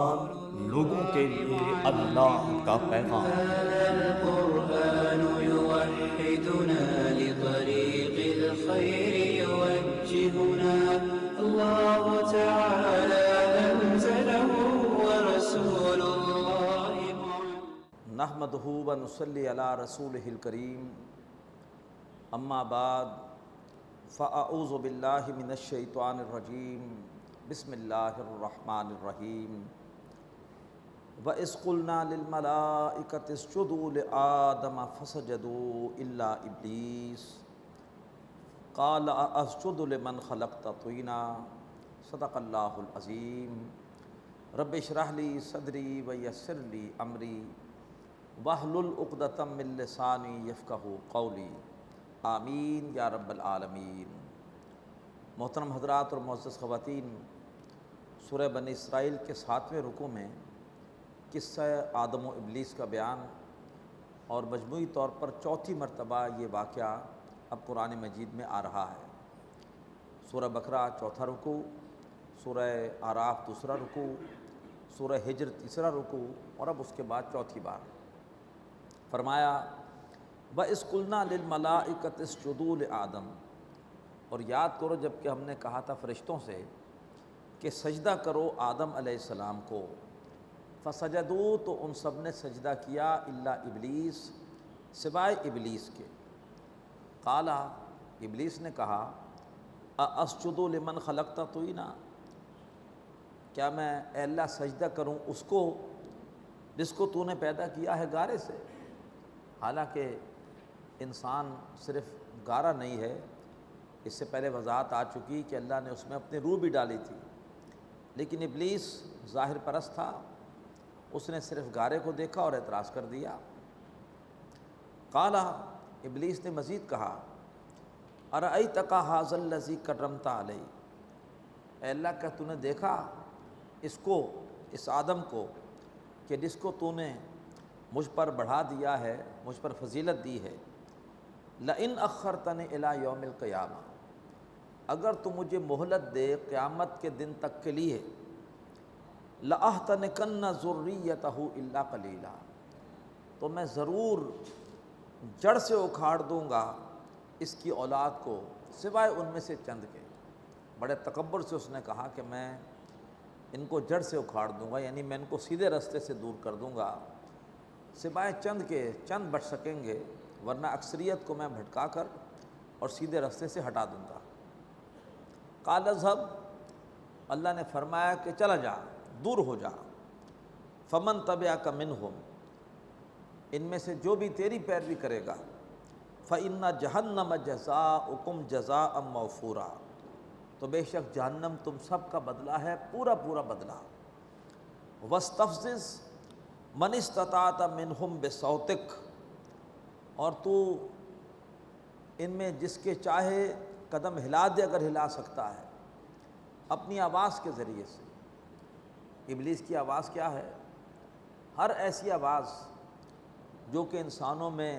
قرآن لوگوں کے لیے اللہ کا پیغام۔ هذا القرآن يوحدنا لطريق الخير يوجهنا الله تعالى أنزله ورسول الله نحمدہ ونصلی علی رسولہ الکریم، اما بعد فاعوذ باللہ من الشیطان الرجیم، بسم اللہ الرحمن الرحیم۔ وَإِذْ قُلْنَا لِلْمَلَائِكَةِ اسْجُدُوا لِآدَمَ فَسَجَدُوا إِلَّا إِبْلِيسَ قَالَ أَسْجُدُ لِمَنْ خَلَقْتَ طِينًا۔ صدق اللہ العظیم۔ رب اشرح لی صدری ویسر لی امری واحلل عقدۃ من لسانی یفقہوا قولی، آمین یا رب العالمین۔ محترم حضرات اور معزز خواتین، سورہ بنی اسرائیل کے 7ویں رکوع میں قصہ آدم و ابلیس کا بیان اور مجموعی طور پر چوتھی مرتبہ یہ واقعہ اب قرآن مجید میں آ رہا ہے۔ سورہ بقرہ چوتھا رکوع، سورہ اعراف دوسرا رکوع، سورہ ہجر تیسرا رکوع، اور اب اس کے بعد چوتھی بار فرمایا وَإِذْ قُلْنَا لِلْمَلَائِكَةِ اسْجُدُوا لِآدَمَ، اور یاد کرو جب کہ ہم نے کہا تھا فرشتوں سے کہ سجدہ کرو آدم علیہ السلام کو، فسجدوا، تو ان سب نے سجدہ کیا، الا ابلیس، سوائے ابلیس کے۔ قال، ابلیس نے کہا ااسجد لمن خلقت طینا، کیا میں اے اللہ سجدہ کروں اس کو جس کو تو نے پیدا کیا ہے گارے سے؟ حالانکہ انسان صرف گارا نہیں ہے، اس سے پہلے وضاحت آ چکی کہ اللہ نے اس میں اپنی روح بھی ڈالی تھی، لیکن ابلیس ظاہر پرست تھا، اس نے صرف گارے کو دیکھا اور اعتراض کر دیا۔ قال، ابلیس نے مزید کہا ارأیتک ھذا الذی کرمت علی، اے اللہ کیا تو نے دیکھا اس کو، اس آدم کو کہ جس کو تو نے مجھ پر بڑھا دیا ہے، مجھ پر فضیلت دی ہے، لئن اخرتنی الی یوم القیامہ، اگر تو مجھے مہلت دے قیامت کے دن تک کے لیے، لأحتنکن ذریتہ الا قلیلا، تو میں ضرور جڑ سے اکھاڑ دوں گا اس کی اولاد کو سوائے ان میں سے چند کے۔ بڑے تکبر سے اس نے کہا کہ میں ان کو جڑ سے اکھاڑ دوں گا، یعنی میں ان کو سیدھے راستے سے دور کر دوں گا، سوائے چند کے، چند بچ سکیں گے، ورنہ اکثریت کو میں بھٹکا کر اور سیدھے راستے سے ہٹا دوں گا۔ قال اذهب، اللہ نے فرمایا کہ چلا جا، دور ہو جا، فمن تبعک منہم، ان میں سے جو بھی تیری پیروی کرے گا، فإن جہنم جزاؤکم جزاء موفورا، تو بے شک جہنم تم سب کا بدلہ ہے، پورا پورا بدلہ۔ واستفزز من استطعت منہم بصوتک، اور تو ان میں جس کے چاہے قدم ہلا دے اگر ہلا سکتا ہے، اپنی آواز کے ذریعے سے۔ ابلیس کی آواز کیا ہے؟ ہر ایسی آواز جو کہ انسانوں میں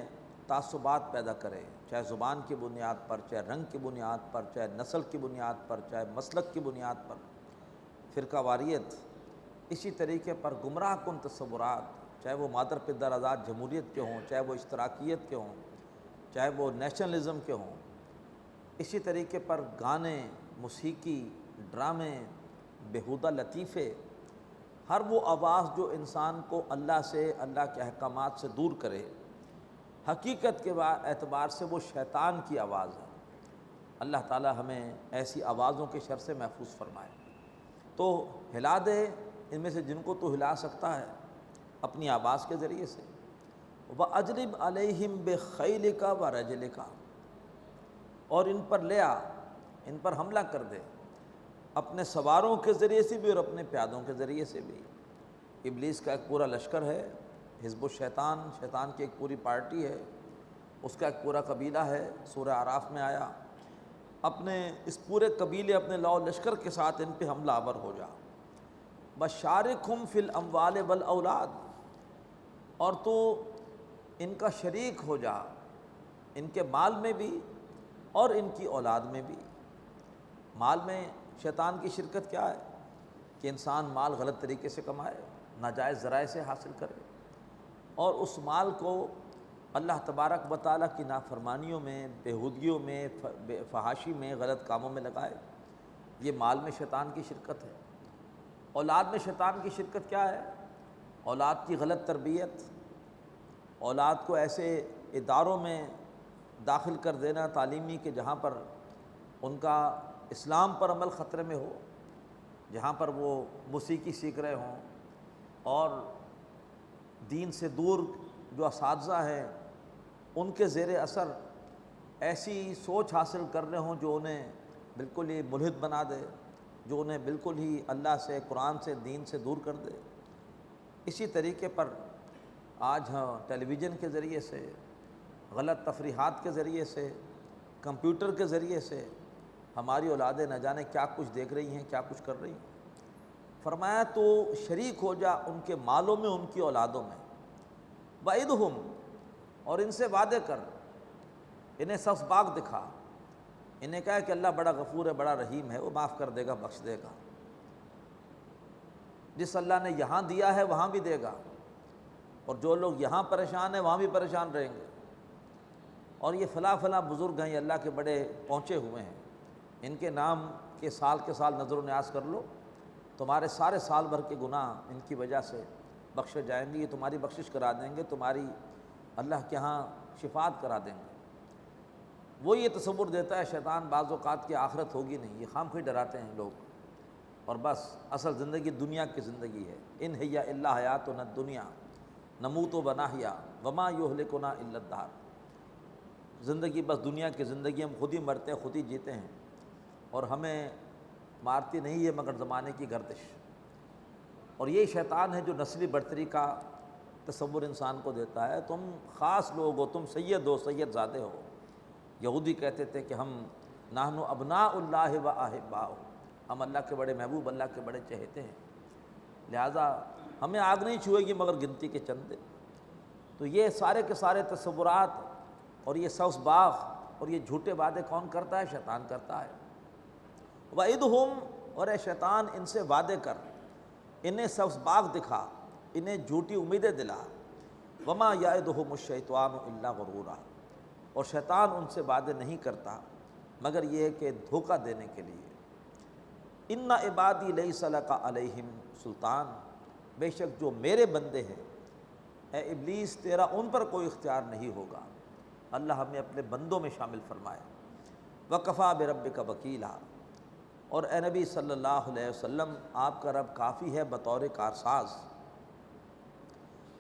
تعصبات پیدا کرے، چاہے زبان کی بنیاد پر، چاہے رنگ کی بنیاد پر، چاہے نسل کی بنیاد پر، چاہے مسلک کی بنیاد پر، فرقہ واریت، اسی طریقے پر گمراہ کن تصورات، چاہے وہ مادر پدر آزاد جمہوریت کے ہوں، چاہے وہ اشتراکیت کے ہوں، چاہے وہ نیشنلزم کے ہوں، اسی طریقے پر گانے، موسیقی، ڈرامے، بیہودہ لطیفے، ہر وہ آواز جو انسان کو اللہ سے، اللہ کے احکامات سے دور کرے، حقیقت کے اعتبار سے وہ شیطان کی آواز ہے۔ اللہ تعالی ہمیں ایسی آوازوں کے شر سے محفوظ فرمائے۔ تو ہلا دے ان میں سے جن کو تو ہلا سکتا ہے اپنی آواز کے ذریعے سے۔ وَأَجْلِبْ عَلَيْهِمْ بِخَيْلِكَ وَرَجْلِكَ، اور ان پر لے آ، ان پر حملہ کر دے، اپنے سواروں کے ذریعے سے بھی اور اپنے پیادوں کے ذریعے سے بھی۔ ابلیس کا ایک پورا لشکر ہے، حزب الشیطان، شیطان کی ایک پوری پارٹی ہے، اس کا ایک پورا قبیلہ ہے، سورہ اعراف میں آیا۔ اپنے اس پورے قبیلے، اپنے لاؤ لشکر کے ساتھ ان پہ حملہ آور ہو جا۔ بشارکہم فی الاموال والاولاد، اور تو ان کا شریک ہو جا، ان کے مال میں بھی اور ان کی اولاد میں بھی۔ مال میں شیطان کی شرکت کیا ہے؟ کہ انسان مال غلط طریقے سے کمائے، ناجائز ذرائع سے حاصل کرے، اور اس مال کو اللہ تبارک و تعالیٰ کی نافرمانیوں میں، بےہودگیوں میں، فحاشی میں، غلط کاموں میں لگائے۔ یہ مال میں شیطان کی شرکت ہے۔ اولاد میں شیطان کی شرکت کیا ہے؟ اولاد کی غلط تربیت، اولاد کو ایسے اداروں میں داخل کر دینا تعلیمی کہ جہاں پر ان کا اسلام پر عمل خطرے میں ہو، جہاں پر وہ موسیقی سیکھ رہے ہوں، اور دین سے دور جو اساتذہ ہیں ان کے زیر اثر ایسی سوچ حاصل کر رہے ہوں جو انہیں بالکل ہی ملحد بنا دے، جو انہیں بالکل ہی اللہ سے، قرآن سے، دین سے دور کر دے۔ اسی طریقے پر آج ٹیلی ویژن کے ذریعے سے، غلط تفریحات کے ذریعے سے، کمپیوٹر کے ذریعے سے ہماری اولادیں نہ جانے کیا کچھ دیکھ رہی ہیں، کیا کچھ کر رہی ہیں۔ فرمایا تو شریک ہو جا ان کے مالوں میں، ان کی اولادوں میں، وعدہم، اور ان سے وعدے کر، انہیں سبز باغ دکھا، انہیں کہا کہ اللہ بڑا غفور ہے، بڑا رحیم ہے، وہ معاف کر دے گا، بخش دے گا۔ جس اللہ نے یہاں دیا ہے وہاں بھی دے گا، اور جو لوگ یہاں پریشان ہیں وہاں بھی پریشان رہیں گے۔ اور یہ فلاں بزرگ ہیں، یہ اللہ کے بڑے پہنچے ہوئے ہیں، ان کے نام کے سال نظر و نیاز کر لو، تمہارے سارے سال بھر کے گناہ ان کی وجہ سے بخشے جائیں گے، یہ تمہاری بخشش کرا دیں گے، تمہاری اللہ کے ہاں شفاعت کرا دیں گے۔ وہ یہ تصور دیتا ہے شیطان بعض اوقات کی آخرت ہوگی نہیں، یہ خام خواہ ڈراتے ہیں لوگ، اور بس اصل زندگی دنیا کی زندگی ہے۔ ان ہی الا حیاتنا الدنیا نموت و نحیا وما یہلکنا الا الدہر، زندگی بس دنیا کی زندگی، ہم خود ہی مرتے ہیں، خود ہی جیتے ہیں، اور ہمیں مارتی نہیں ہے مگر زمانے کی گردش۔ اور یہ شیطان ہے جو نسلی برتری کا تصور انسان کو دیتا ہے۔ تم خاص لوگ ہو، تم سید ہو، سید زادے ہو۔ یہودی کہتے تھے کہ ہم نحن ابناء اللہ و احباؤہ، ہم اللہ کے بڑے محبوب، اللہ کے بڑے چہیتے ہیں، لہٰذا ہمیں آگ نہیں چھوئے گی مگر گنتی کے چند دن۔ تو یہ سارے کے سارے تصورات اور یہ سبز باغ اور یہ جھوٹے وعدے کون کرتا ہے؟ شیطان کرتا ہے۔ وعدہم، اور اے شیطان ان سے وعدے کر، انہیں سبز باغ دکھا، انہیں جھوٹی امیدیں دلا۔ وما یعدہم الشیطان الا غرورا، اور شیطان ان سے وعدے نہیں کرتا مگر یہ کہ دھوکہ دینے کے لیے۔ ان عبادی لیس لک علیہم سلطان، بے شک جو میرے بندے ہیں اے ابلیس تیرا ان پر کوئی اختیار نہیں ہوگا۔ اللہ ہمیں اپنے بندوں میں شامل فرمائے۔ وکفیٰ بربک وکیلا، اور اے نبی صلی اللہ علیہ وسلم آپ کا رب کافی ہے بطور کارساز۔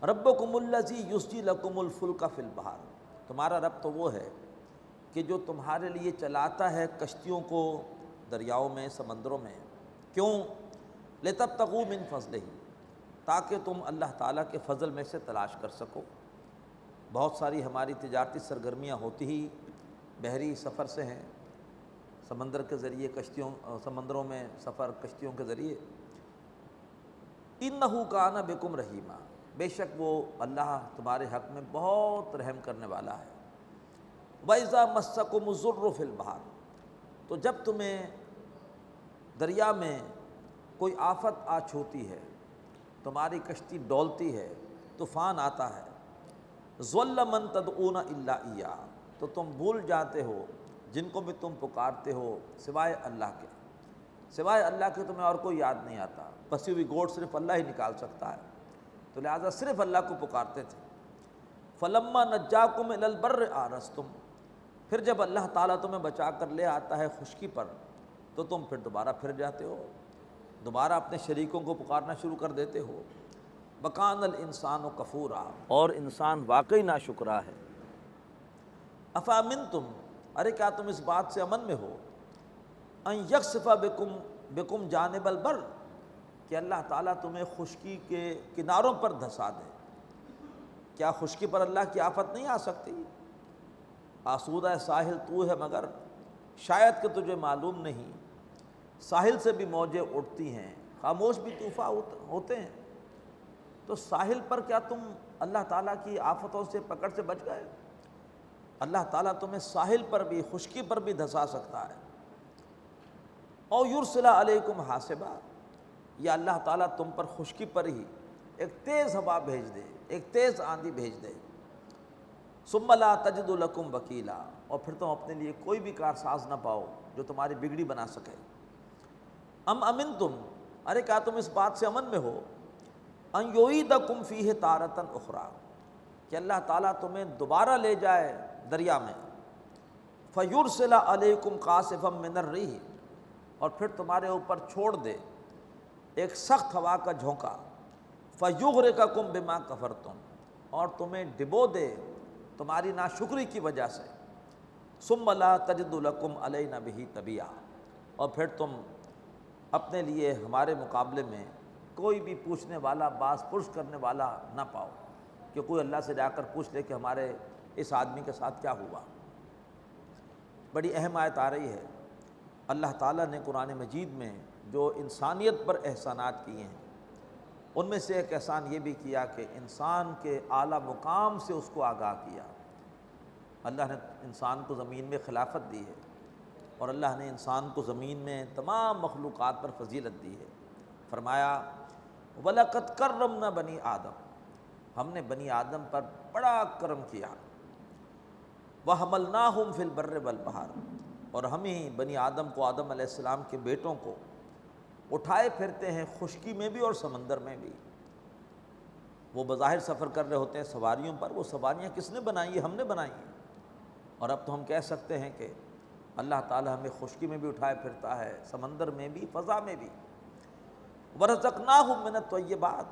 ربکم الذی یسجی لکم الفلک فی البحر، تمہارا رب تو وہ ہے کہ جو تمہارے لیے چلاتا ہے کشتیوں کو دریاؤں میں، سمندروں میں۔ کیوں؟ لتبتغوا من فضلہ، تاکہ تم اللہ تعالیٰ کے فضل میں سے تلاش کر سکو۔ بہت ساری ہماری تجارتی سرگرمیاں ہوتی ہی بحری سفر سے ہیں، سمندر کے ذریعے کشتیوں، سمندروں میں سفر کشتیوں کے ذریعے۔ انہ کان بکم رحیما، بے شک وہ اللہ تمہارے حق میں بہت رحم کرنے والا ہے۔ وَإِذَا مَسَّكُمُ الضُّرُّ فِي الْبَحْرِ، تو جب تمہیں دریا میں کوئی آفت آ چھوتی ہے، تمہاری کشتی ڈولتی ہے، طوفان آتا ہے، ظَلَّ مَن تَدْعُونَ إِلَّا إِيَّاهُ، تو تم بھول جاتے ہو جن کو بھی تم پکارتے ہو سوائے اللہ کے، سوائے اللہ کے تمہیں اور کوئی یاد نہیں آتا، پسی ہوئی گوٹ صرف اللہ ہی نکال سکتا ہے، تو لہٰذا صرف اللہ کو پکارتے تھے۔ فَلَمَّا نَجَّاكُمْ إِلَى الْبَرِّ آنَسْتُمْ، پھر جب اللہ تعالیٰ تمہیں بچا کر لے آتا ہے خشکی پر تو تم پھر دوبارہ پھر جاتے ہو، دوبارہ اپنے شریکوں کو پکارنا شروع کر دیتے ہو۔ وَكَانَ الْإِنسَانُ كَفُورًا، اور انسان واقعی ناشکرا ہے۔ أَفَأَمِنْتُمْ، ارے کیا تم اس بات سے امن میں ہو، أَن يَخْسِفَ بِكُمْ جَانِبَ الْبَرِّ، کہ اللہ تعالیٰ تمہیں خشکی کے کناروں پر دھسا دے۔ کیا خشکی پر اللہ کی آفت نہیں آ سکتی؟ آسودہ ساحل تو ہے مگر شاید کہ تجھے معلوم نہیں، ساحل سے بھی موجیں اٹھتی ہیں، خاموش بھی طوفان ہوتے ہیں، تو ساحل پر کیا تم اللہ تعالیٰ کی آفتوں سے پکڑ سے بچ گئے؟ اللہ تعالیٰ تمہیں ساحل پر بھی، خشکی پر بھی دھسا سکتا ہے۔ او یرسل علیکم حاصبا، یا اللہ تعالیٰ تم پر خشکی پر ہی ایک تیز ہوا بھیج دے، ایک تیز آندھی بھیج دے، ثم لا تجد لکم وکیلا، اور پھر تم اپنے لیے کوئی بھی کارساز نہ پاؤ جو تمہاری بگڑی بنا سکے۔ ام امنتم، ارے کیا تم اس بات سے امن میں ہو، ان یعیدکم فیہ تارۃ اخری، کہ اللہ تعالیٰ تمہیں دوبارہ لے جائے دریا میں، فیرسل علیکم قاصفا من الریح، اور پھر تمہارے اوپر چھوڑ دے ایک سخت ہوا کا جھونکا، فیغرقکم بما کفرتم، اور تمہیں ڈبو دے تمہاری ناشکری کی وجہ سے، ثم لا تجد لکم علینا بہ تبیعا، اور پھر تم اپنے لیے ہمارے مقابلے میں کوئی بھی پوچھنے والا، باز پرس کرنے والا نہ پاؤ، کہ کوئی اللہ سے جا کر پوچھ لے کہ ہمارے اس آدمی کے ساتھ کیا ہوا۔ بڑی اہم آیت آ رہی ہے۔ اللہ تعالیٰ نے قرآن مجید میں جو انسانیت پر احسانات کیے ہیں، ان میں سے ایک احسان یہ بھی کیا کہ انسان کے اعلیٰ مقام سے اس کو آگاہ کیا۔ اللہ نے انسان کو زمین میں خلافت دی ہے، اور اللہ نے انسان کو زمین میں تمام مخلوقات پر فضیلت دی ہے۔ فرمایا وَلَقَدْ كَرَّمْنَا بَنِي آدم، ہم نے بنی آدم پر بڑا کرم کیا، وَحَمَلْنَاهُمْ فِي الْبَرِّ وَالْبَحْرِ، اور ہم ہی بنی آدم کو، آدم علیہ السلام کے بیٹوں کو اٹھائے پھرتے ہیں خشکی میں بھی اور سمندر میں بھی۔ وہ بظاہر سفر کر رہے ہوتے ہیں سواریوں پر، وہ سواریاں کس نے بنائی ہیں؟ ہم نے بنائی ہیں۔ اور اب تو ہم کہہ سکتے ہیں کہ اللہ تعالی ہمیں خشکی میں بھی اٹھائے پھرتا ہے، سمندر میں بھی، فضا میں بھی۔ وَرَزَقْنَاهُم مِّنَ الطَّيِّبَاتِ،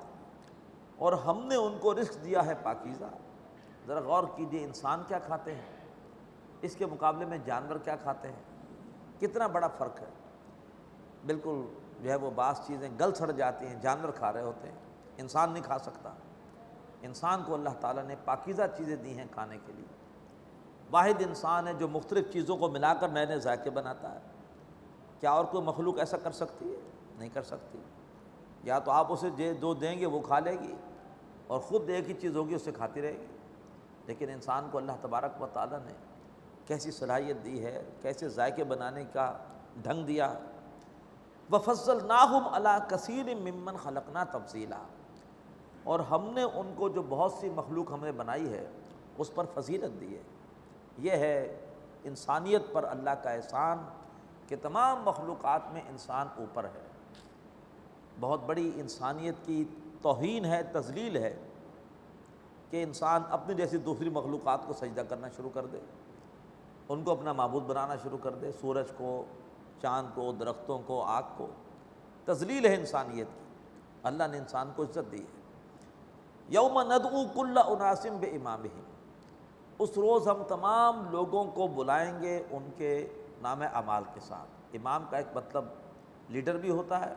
اور ہم نے ان کو رزق دیا ہے پاکیزہ۔ ذرا غور کیجئے، انسان کیا کھاتے ہیں، اس کے مقابلے میں جانور کیا کھاتے ہیں، کتنا بڑا فرق ہے۔ بالکل جو ہے وہ بعض چیزیں گل سڑ جاتی ہیں، جانور کھا رہے ہوتے ہیں، انسان نہیں کھا سکتا۔ انسان کو اللہ تعالیٰ نے پاکیزہ چیزیں دی ہیں کھانے کے لیے۔ واحد انسان ہے جو مختلف چیزوں کو ملا کر نئے نئے ذائقے بناتا ہے۔ کیا اور کوئی مخلوق ایسا کر سکتی ہے؟ نہیں کر سکتی۔ یا تو آپ اسے جو دیں گے وہ کھا لے گی، اور خود ایک ہی چیز ہوگی اسے کھاتی رہے گی۔ لیکن انسان کو اللہ تبارک و تعالیٰ نے کیسی صلاحیت دی ہے، کیسے ذائقے بنانے کا ڈھنگ دیا۔ وَفَضَّلْنَاهُمْ عَلَىٰ كَثِيرٍ مِّمَّنْ خَلَقْنَا تَفْضِيلًا، اور ہم نے ان کو جو بہت سی مخلوق ہم نے بنائی ہے اس پر فضیلت دی ہے۔ یہ ہے انسانیت پر اللہ کا احسان کہ تمام مخلوقات میں انسان اوپر ہے۔ بہت بڑی انسانیت کی توہین ہے، تذلیل ہے کہ انسان اپنی جیسی دوسری مخلوقات کو سجدہ کرنا شروع کر دے، ان کو اپنا معبود بنانا شروع کر دے، سورج کو، چاند کو، درختوں کو، آگ کو۔ تذلیل ہے انسانیت کی۔ اللہ نے انسان کو عزت دی ہے۔ یوم ندعو کل اناس بامامہم، اس روز ہم تمام لوگوں کو بلائیں گے ان کے نام اعمال کے ساتھ۔ امام کا ایک مطلب لیڈر بھی ہوتا ہے،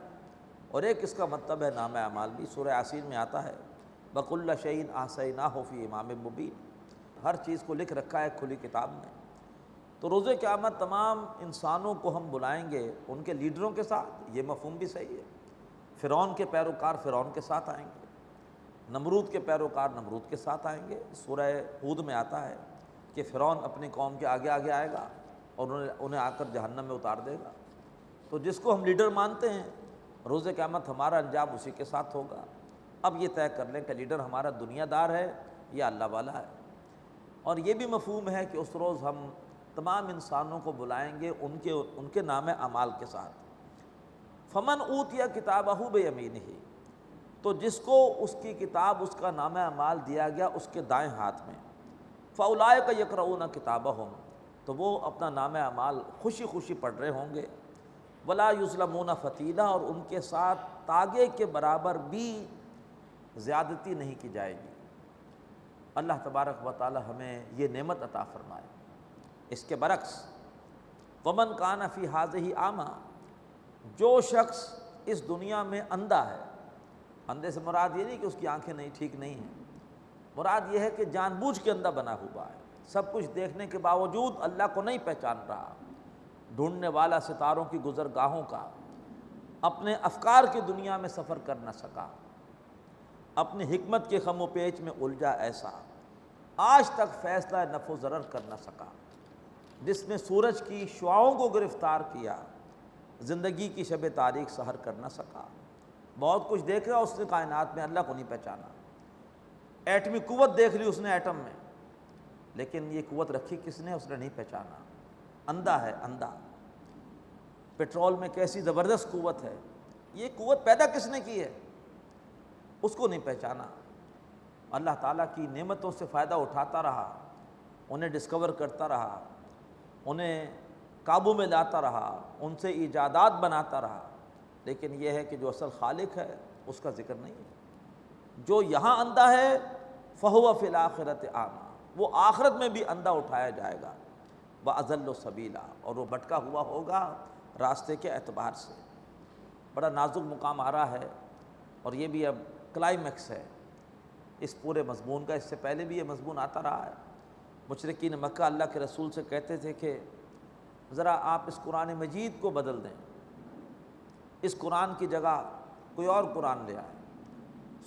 اور ایک اس کا مطلب ہے نام اعمال بھی۔ سورہ یاسین میں آتا ہے وَكُلَّ شَيْءٍ أَحْصَيْنَاهُ فِي إِمَامٍ مُبِينٍ، ہر چیز کو لکھ رکھا ہے کھلی کتاب میں۔ تو روز قیامت تمام انسانوں کو ہم بلائیں گے ان کے لیڈروں کے ساتھ۔ یہ مفہوم بھی صحیح ہے۔ فرعون کے پیروکار فرعون کے ساتھ آئیں گے، نمرود کے پیروکار نمرود کے ساتھ آئیں گے۔ سورہ ہود میں آتا ہے کہ فرعون اپنی قوم کے آگے آگے آئے گا اور انہیں آ کر جہنم میں اتار دے گا۔ تو جس کو ہم لیڈر مانتے ہیں، روز قیامت ہمارا انجام اسی کے ساتھ ہوگا۔ اب یہ طے کر لیں کہ لیڈر ہمارا دنیا دار ہے یا اللہ والا ہے۔ اور یہ بھی مفہوم ہے کہ اس روز ہم تمام انسانوں کو بلائیں گے ان کے نام اعمال کے ساتھ۔ فمن اوتیا کتابہ بیمینہ، تو جس کو اس کی کتاب، اس کا نام اعمال دیا گیا اس کے دائیں ہاتھ میں، فاولئک یقرؤون کتابہم، تو وہ اپنا نام اعمال خوشی خوشی پڑھ رہے ہوں گے۔ ولا یظلمون فتیلا، اور ان کے ساتھ تاگے کے برابر بھی زیادتی نہیں کی جائے گی۔ اللہ تبارک و تعالی ہمیں یہ نعمت عطا فرمائے۔ اس کے برعکس ومن کان فی ہذہ اعمی، جو شخص اس دنیا میں اندھا ہے، اندھے سے مراد یہ نہیں کہ اس کی آنکھیں نہیں ٹھیک نہیں ہیں، مراد یہ ہے کہ جان بوجھ کے اندھا بنا ہوا ہے، سب کچھ دیکھنے کے باوجود اللہ کو نہیں پہچان رہا، ڈھونڈنے والا ستاروں کی گزرگاہوں کا، اپنے افکار کی دنیا میں سفر کر نہ سکا، اپنی حکمت کے خم و پیچ میں الجھا ایسا، آج تک فیصلہ نفع و ضرر کر نہ سکا، جس نے سورج کی شعاؤں کو گرفتار کیا، زندگی کی شب تاریک سحر کر نہ سکا، بہت کچھ دیکھ رہا اس نے کائنات میں، اللہ کو نہیں پہچانا۔ ایٹمی قوت دیکھ لی اس نے ایٹم میں، لیکن یہ قوت رکھی کس نے؟ اس نے نہیں پہچانا۔ اندھا ہے، اندھا۔ پیٹرول میں کیسی زبردست قوت ہے، یہ قوت پیدا کس نے کی ہے؟ اس کو نہیں پہچانا۔ اللہ تعالیٰ کی نعمتوں سے فائدہ اٹھاتا رہا، انہیں ڈسکور کرتا رہا، انہیں قابو میں لاتا رہا، ان سے ایجادات بناتا رہا، لیکن یہ ہے کہ جو اصل خالق ہے اس کا ذکر نہیں ہے۔ جو یہاں اندھا ہے فہو فی الآخرۃ اعمیٰ، وہ آخرت میں بھی اندھا اٹھایا جائے گا، وَأَضَلُّ سَبِیلًا، اور وہ بھٹکا ہوا ہوگا راستے کے اعتبار سے۔ بڑا نازک مقام آ رہا ہے، اور یہ بھی اب کلائمیکس ہے اس پورے مضمون کا۔ اس سے پہلے بھی یہ مضمون آتا رہا ہے۔ مشرکین مکہ اللہ کے رسول سے کہتے تھے کہ ذرا آپ اس قرآن مجید کو بدل دیں، اس قرآن کی جگہ کوئی اور قرآن لے آئیں۔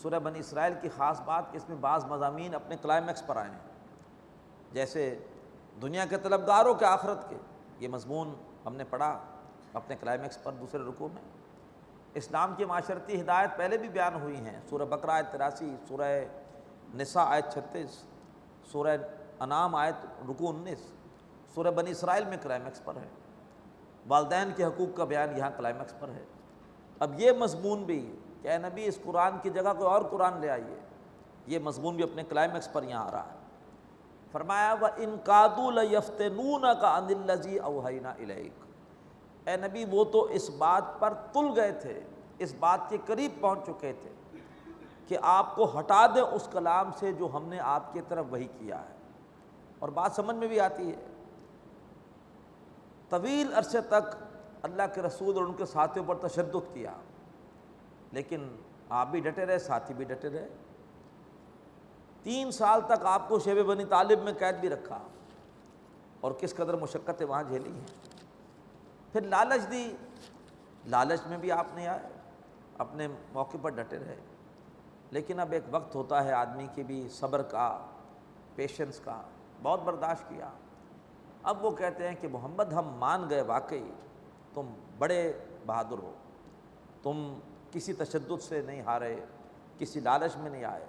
سورہ بنی اسرائیل کی خاص بات کہ اس میں بعض مضامین اپنے کلائمیکس پر آئے ہیں، جیسے دنیا کے طلبگاروں کے آخرت کے، یہ مضمون ہم نے پڑھا اپنے کلائمیکس پر دوسرے رکوع میں۔ اسلام کی معاشرتی ہدایت پہلے بھی بیان ہوئی ہیں، سورہ بقرہ آیت 83، سورہ نساء آیت 36، سورہ انعام آیت رکوع 19، سورہ بنی اسرائیل میں کلائمیکس پر ہے۔ والدین کے حقوق کا بیان یہاں کلائمیکس پر ہے۔ اب یہ مضمون بھی کہ اے نبی اس قرآن کی جگہ کوئی اور قرآن لے آئیے، یہ مضمون بھی اپنے کلائمیکس پر یہاں آ رہا ہے۔ فرمایا وَإِن كَادُوا لَيَفْتِنُونَكَ عَنِ الَّذِي أَوْحَيْنَا إِلَيْكَ، اے نبی وہ تو اس بات پر تل گئے تھے، اس بات کے قریب پہنچ چکے تھے کہ آپ کو ہٹا دیں اس کلام سے جو ہم نے آپ کی طرف وحی کیا ہے۔ اور بات سمجھ میں بھی آتی ہے، طویل عرصے تک اللہ کے رسول اور ان کے ساتھیوں پر تشدد کیا، لیکن آپ بھی ڈٹے رہے، ساتھی بھی ڈٹے رہے۔ 3 سال تک آپ کو شیب بنی طالب میں قید بھی رکھا، اور کس قدر مشقتیں وہاں جھیلی ہیں۔ پھر لالچ دی، لالچ میں بھی آپ نے آئے، اپنے موقع پر ڈٹے رہے۔ لیکن اب ایک وقت ہوتا ہے آدمی کی بھی صبر کا، پیشنس کا، بہت برداشت کیا۔ اب وہ کہتے ہیں کہ محمد ہم مان گئے، واقعی تم بڑے بہادر ہو، تم کسی تشدد سے نہیں ہارے، کسی لالچ میں نہیں آئے،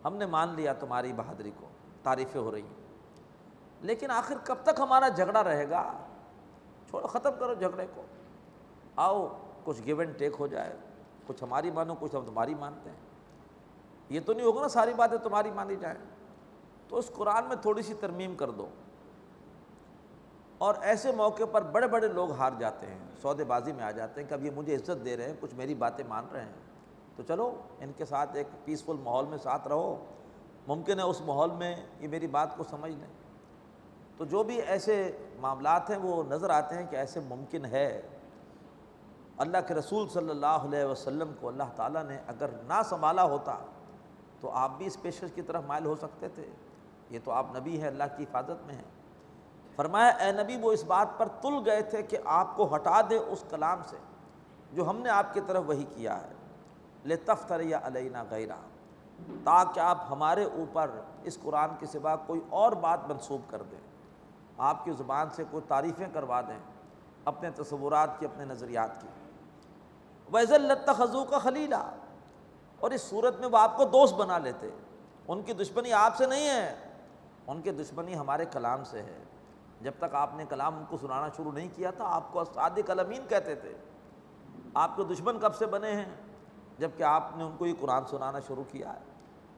ہم نے مان لیا تمہاری بہادری کو، تعریفیں ہو رہی ہیں، لیکن آخر کب تک ہمارا جھگڑا رہے گا؟ چھوڑو، ختم کرو جھگڑے کو، آؤ کچھ گیو اینڈ ٹیک ہو جائے، کچھ ہماری مانو، کچھ ہم تمہاری مانتے ہیں۔ یہ تو نہیں ہوگا نا ساری باتیں تمہاری مانی جائیں، تو اس قرآن میں تھوڑی سی ترمیم کر دو۔ اور ایسے موقع پر بڑے بڑے لوگ ہار جاتے ہیں، سودے بازی میں آ جاتے ہیں کہ اب یہ مجھے عزت دے رہے ہیں، کچھ میری باتیں مان رہے ہیں، تو چلو ان کے ساتھ ایک پیسفل ماحول میں ساتھ رہو، ممکن ہے اس ماحول میں یہ میری بات کو سمجھ لیں۔ تو جو بھی ایسے معاملات ہیں وہ نظر آتے ہیں کہ ایسے ممکن ہے۔ اللہ کے رسول صلی اللہ علیہ وسلم کو اللہ تعالیٰ نے اگر نہ سنبھالا ہوتا تو آپ بھی اس پیشکش کی طرف مائل ہو سکتے تھے۔ یہ تو آپ نبی ہیں، اللہ کی حفاظت میں ہیں۔ فرمایا اے نبی وہ اس بات پر تل گئے تھے کہ آپ کو ہٹا دے اس کلام سے جو ہم نے آپ کی طرف وحی کیا ہے، لِتَفْتَرِيَ عَلَيْنَا غَيْرَهُ، تاکہ آپ ہمارے اوپر اس قرآن کے سوا کوئی اور بات منسوب کر دیں، آپ کی زبان سے کوئی تعریفیں کروا دیں اپنے تصورات کی، اپنے نظریات کی۔ وَإِذًا لَاتَّخَذُوكَ خَلِيلًا، اور اس صورت میں وہ آپ کو دوست بنا لیتے۔ ان کی دشمنی آپ سے نہیں ہے، ان کی دشمنی ہمارے کلام سے ہے۔ جب تک آپ نے کلام ان کو سنانا شروع نہیں کیا تھا آپ کو صادق الامین کہتے تھے۔ آپ کے دشمن کب سے بنے ہیں؟ جب کہ آپ نے ان کو یہ قرآن سنانا شروع کیا ہے۔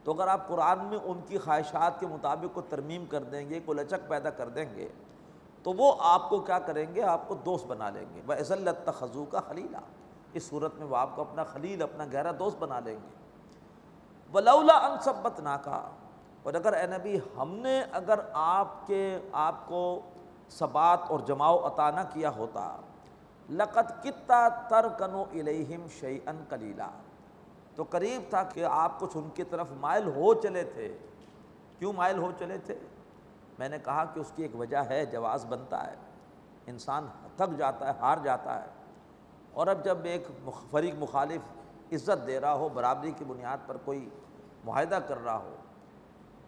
تو اگر آپ قرآن میں ان کی خواہشات کے مطابق کو ترمیم کر دیں گے، کوئی لچک پیدا کر دیں گے، تو وہ آپ کو کیا کریں گے؟ آپ کو دوست بنا لیں گے۔ وَإِذًا لَاتَّخَذُوكَ خَلِيلًا، اس صورت میں وہ آپ کو اپنا خلیل، اپنا گہرا دوست بنا لیں گے۔ وَلَوْلَا أَن ثَبَّتْنَاكَ، اور اگر اے نبی ہم نے اگر آپ کو ثبات اور جماؤ عطا نہ کیا ہوتا، لَقَدْ كِدتَّ تَرْكَنُوا إِلَيْهِمْ شَيْئًا قَلِيلًا، تو قریب تھا کہ آپ کچھ ان کی طرف مائل ہو چلے تھے۔ کیوں مائل ہو چلے تھے؟ میں نے کہا کہ اس کی ایک وجہ ہے، جواز بنتا ہے، انسان تھک جاتا ہے، ہار جاتا ہے، اور اب جب ایک فریق مخالف عزت دے رہا ہو، برابری کی بنیاد پر کوئی معاہدہ کر رہا ہو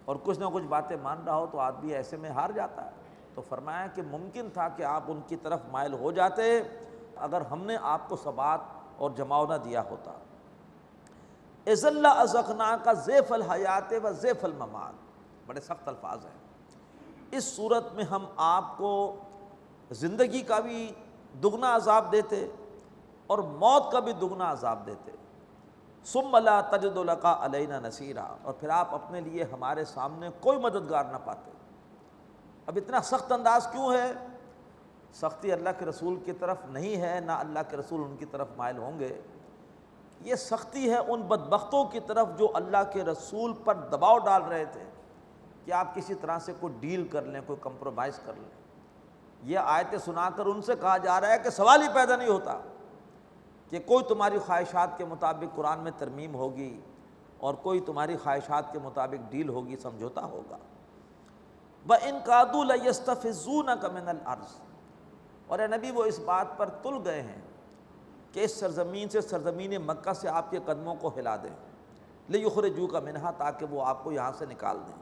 اور کچھ نہ کچھ باتیں مان رہا ہو تو آدمی ایسے میں ہار جاتا ہے۔ تو فرمایا کہ ممکن تھا کہ آپ ان کی طرف مائل ہو جاتے اگر ہم نے آپ کو ثبات اور جماؤ نہ دیا ہوتا۔ اذل ازقناک ضیف الحیات و ضیف الممات، بڑے سخت الفاظ ہیں۔ اس صورت میں ہم آپ کو زندگی کا بھی دگنا عذاب دیتے اور موت کا بھی دگنا عذاب دیتے، ثم لا تجد لک علینا نصیرا، اور پھر آپ اپنے لیے ہمارے سامنے کوئی مددگار نہ پاتے۔ اب اتنا سخت انداز کیوں ہے؟ سختی اللہ کے رسول کی طرف نہیں ہے، نہ اللہ کے رسول ان کی طرف مائل ہوں گے، یہ سختی ہے ان بدبختوں کی طرف جو اللہ کے رسول پر دباؤ ڈال رہے تھے کہ آپ کسی طرح سے کوئی ڈیل کر لیں، کوئی کمپرومائز کر لیں۔ یہ آیتیں سنا کر ان سے کہا جا رہا ہے کہ سوال ہی پیدا نہیں ہوتا کہ کوئی تمہاری خواہشات کے مطابق قرآن میں ترمیم ہوگی اور کوئی تمہاری خواہشات کے مطابق ڈیل ہوگی، سمجھوتا ہوگا۔ وَإِن كَادُوا لَيَسْتَفِزُّونَكَ مِنَ الْأَرْضِ، اور اے نبی وہ اس بات پر تل گئے ہیں کہ اس سرزمین سے، سرزمین مکہ سے آپ کے قدموں کو ہلا دیں، لِيُخْرِجُوكَ مِنْهَا، تاکہ وہ آپ کو یہاں سے نکال دیں۔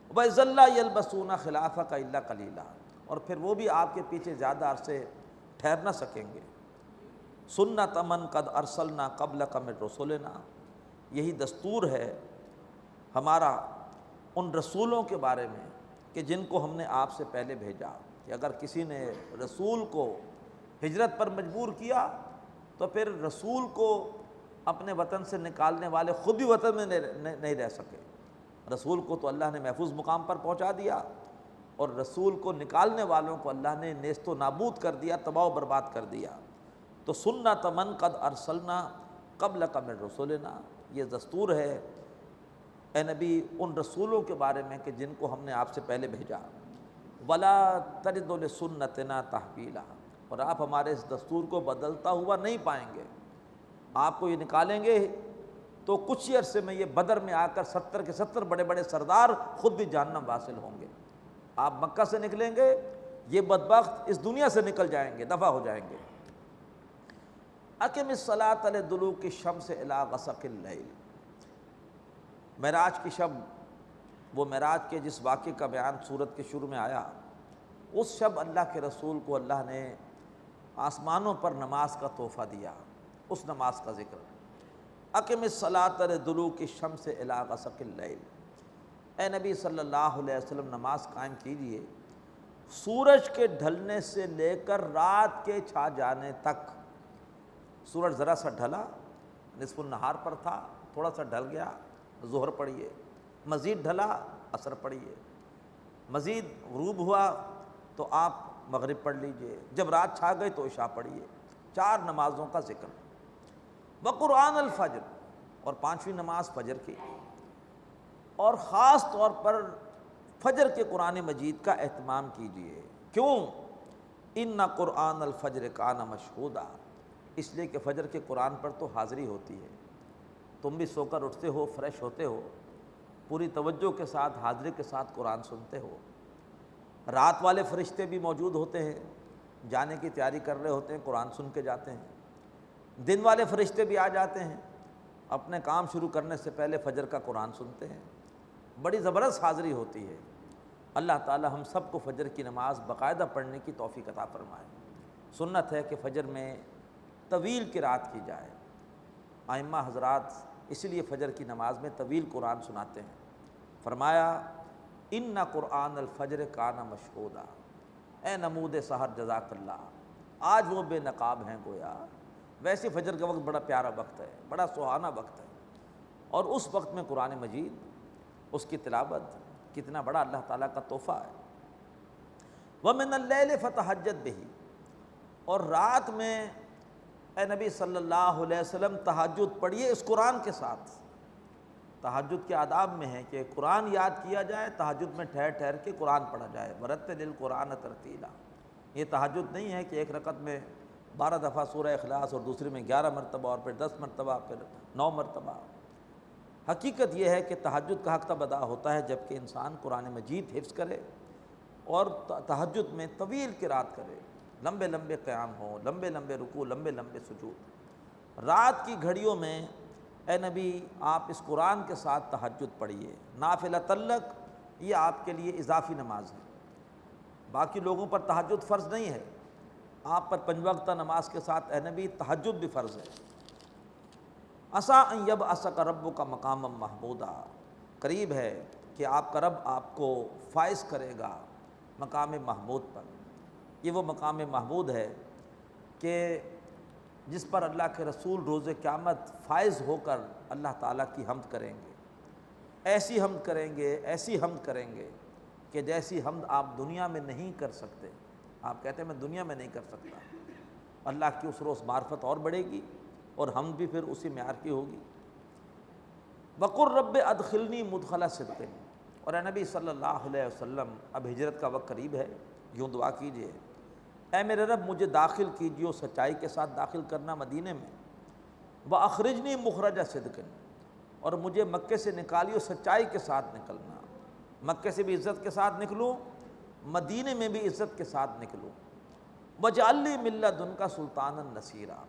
وَإِذًا لَّا يَلْبَثُونَ خِلَافَكَ إِلَّا قَلِيلًا، اور پھر وہ بھی آپ کے پیچھے زیادہ عرصے ٹھہر نہ سکیں گے۔ سنت من قد ارسلنا قبلک من رسلنا، یہی دستور ہے ہمارا ان رسولوں کے بارے میں کہ جن کو ہم نے آپ سے پہلے بھیجا، کہ اگر کسی نے رسول کو ہجرت پر مجبور کیا تو پھر رسول کو اپنے وطن سے نکالنے والے خود بھی وطن میں نہیں رہ سکے۔ رسول کو تو اللہ نے محفوظ مقام پر پہنچا دیا، اور رسول کو نکالنے والوں کو اللہ نے نیست و نابود کر دیا، تباہ و برباد کر دیا۔ تو سنت من قد ارسلنا قبلک من رسلنا، یہ دستور ہے اے نبی ان رسولوں کے بارے میں کہ جن کو ہم نے آپ سے پہلے بھیجا۔ ولا تجد لسنتنا تحویلا، اور آپ ہمارے اس دستور کو بدلتا ہوا نہیں پائیں گے۔ آپ کو یہ نکالیں گے تو کچھ ہی عرصے میں یہ بدر میں آ کر 70 کے 70 بڑے بڑے سردار خود بھی جہنم واصل ہوں گے۔ آپ مکہ سے نکلیں گے، یہ بدبخت اس دنیا سے نکل جائیں گے، دفع ہو جائیں گے۔ اقم الصلاۃ لدلوک الشمس الی غسق اللیل، معراج کی شب، وہ معراج کے جس واقعے کا بیان سورت کے شروع میں آیا، اس شب اللہ کے رسول کو اللہ نے آسمانوں پر نماز کا تحفہ دیا، اس نماز کا ذکر۔ اقم الصلاۃ لدلوک الشمس الی غسق اللیل، اے نبی صلی اللہ علیہ وسلم نماز قائم کیجیے سورج کے ڈھلنے سے لے کر رات کے چھا جانے تک۔ سورج ذرا سا ڈھلا، نصف النہار پر تھا، تھوڑا سا ڈھل گیا، ظہر پڑھیے، مزید ڈھلا، عصر پڑھیے، مزید غروب ہوا تو آپ مغرب پڑھ لیجئے، جب رات چھا گئی تو عشاء پڑھیے۔ 4 نمازوں کا ذکر۔ وقرآن الفجر، اور 5ویں نماز فجر کی، اور خاص طور پر فجر کے قرآن مجید کا اہتمام کیجیے۔ کیوں؟ ان قرآن الفجر کان مشہودا، اس لیے کہ فجر کے قرآن پر تو حاضری ہوتی ہے، تم بھی سو کر اٹھتے ہو، فریش ہوتے ہو، پوری توجہ کے ساتھ، حاضری کے ساتھ قرآن سنتے ہو۔ رات والے فرشتے بھی موجود ہوتے ہیں، جانے کی تیاری کر رہے ہوتے ہیں، قرآن سن کے جاتے ہیں۔ دن والے فرشتے بھی آ جاتے ہیں، اپنے کام شروع کرنے سے پہلے فجر کا قرآن سنتے ہیں۔ بڑی زبردست حاضری ہوتی ہے۔ اللہ تعالی ہم سب کو فجر کی نماز باقاعدہ پڑھنے کی توفیق عطا فرمائے۔ سنت ہے کہ فجر میں طویل قرات کی جائے۔ ائمہ حضرات اس لیے فجر کی نماز میں طویل قرآن سناتے ہیں۔ فرمایا ان قرآن الفجر کان مشہودا، اے نمود سحر جزاک اللہ، آج وہ بے نقاب ہیں گویا۔ ویسے فجر کا وقت بڑا پیارا وقت ہے، بڑا سہانا وقت ہے، اور اس وقت میں قرآن مجید، اس کی تلاوت کتنا بڑا اللہ تعالیٰ کا تحفہ ہے۔ وَمِنَ اللَّيْلِ فَتَہَجَّدْ بِهِ، اور رات میں اے نبی صلی اللہ علیہ وسلم تہجد پڑھیے اس قرآن کے ساتھ۔ تہجد کے آداب میں ہے کہ قرآن یاد کیا جائے، تہجد میں ٹھہر ٹھہر کے قرآن پڑھا جائے۔ وَرَتِّلِ الْقُرْآنَ تَرْتِیلًا، یہ تہجد نہیں ہے کہ ایک رکعت میں 12 دفعہ سورہ اخلاص اور دوسری میں 11 مرتبہ اور پھر 10 مرتبہ پھر 9 مرتبہ۔ حقیقت یہ ہے کہ تہجد کا حق تب ادا ہوتا ہے جب کہ انسان قرآن مجید حفظ کرے اور تہجد میں طویل قرات کرے، لمبے لمبے قیام ہوں، لمبے لمبے رکوع، لمبے لمبے سجود۔ رات کی گھڑیوں میں اے نبی آپ اس قرآن کے ساتھ تہجد پڑھیے، نافلہ تلک، یہ آپ کے لیے اضافی نماز ہے۔ باقی لوگوں پر تہجد فرض نہیں ہے، آپ پر 5 وقتہ نماز کے ساتھ اے نبی تہجد بھی فرض ہے۔ عسیٰ ان یبعثک ربک مقاما محمودا، قریب ہے کہ آپ کا رب آپ کو فائز کرے گا مقام محمود پر۔ یہ وہ مقام محمود ہے کہ جس پر اللہ کے رسول روز قیامت فائز ہو کر اللہ تعالیٰ کی حمد کریں گے، ایسی حمد کریں گے، ایسی حمد کریں گے کہ جیسی حمد آپ دنیا میں نہیں کر سکتے۔ آپ کہتے ہیں میں دنیا میں نہیں کر سکتا، اللہ کی اس روز معرفت اور بڑھے گی اور حمد بھی پھر اسی معیار کی ہوگی۔ وَقُلْ رَبِّ أَدْخِلْنِي مُدْخَلَ صِدْقٍ، اور اے نبی صلی اللہ علیہ وسلم اب ہجرت کا وقت قریب ہے، یوں دعا کیجئے، اے میرے رب مجھے داخل کیجیے سچائی کے ساتھ داخل کرنا مدینے میں، وَأَخْرِجْنِي مُخْرَجَ صِدْقٍ، اور مجھے مکے سے نکالیو سچائی کے ساتھ نکلنا، مکے سے بھی عزت کے ساتھ نکلوں، مدینے میں بھی عزت کے ساتھ نکلوں۔ وَاجْعَل لِّي مِن لَّدُنْكَ سُلْطَانًا نَصِيرًا،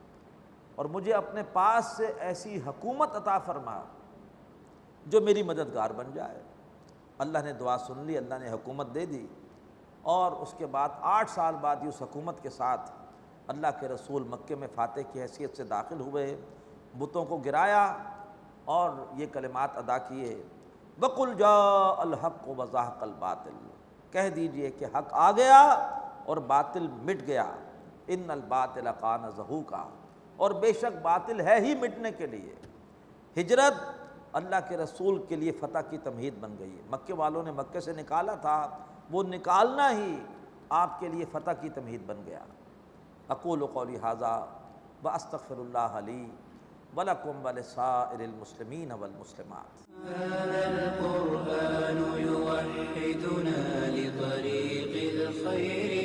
اور مجھے اپنے پاس سے ایسی حکومت عطا فرما جو میری مددگار بن جائے۔ اللہ نے دعا سن لی، اللہ نے حکومت دے دی، اور اس کے بعد 8 سال بعد اس حکومت کے ساتھ اللہ کے رسول مکے میں فاتح کی حیثیت سے داخل ہوئے، بتوں کو گرایا اور یہ کلمات ادا کیے، وَقُلْ جَاءَ الْحَقُّ وَزَهَقَ الْبَاطِلُ، کہہ دیجئے کہ حق آ گیا اور باطل مٹ گیا، اِنَّ الْبَاطِلَ كَانَ زَهُوقًا، اور بے شک باطل ہے ہی مٹنے کے لیے۔ ہجرت اللہ کے رسول کے لیے فتح کی تمہید بن گئی ہے، مکے والوں نے مکے سے نکالا تھا، وہ نکالنا ہی آپ کے لیے فتح کی تمہید بن گیا۔ اقول قولی ھذا واستغفر اللہ لی ولکم ولسائر المسلمین والمسلمات۔ هذا القرآن يوحدنا لطريق الخير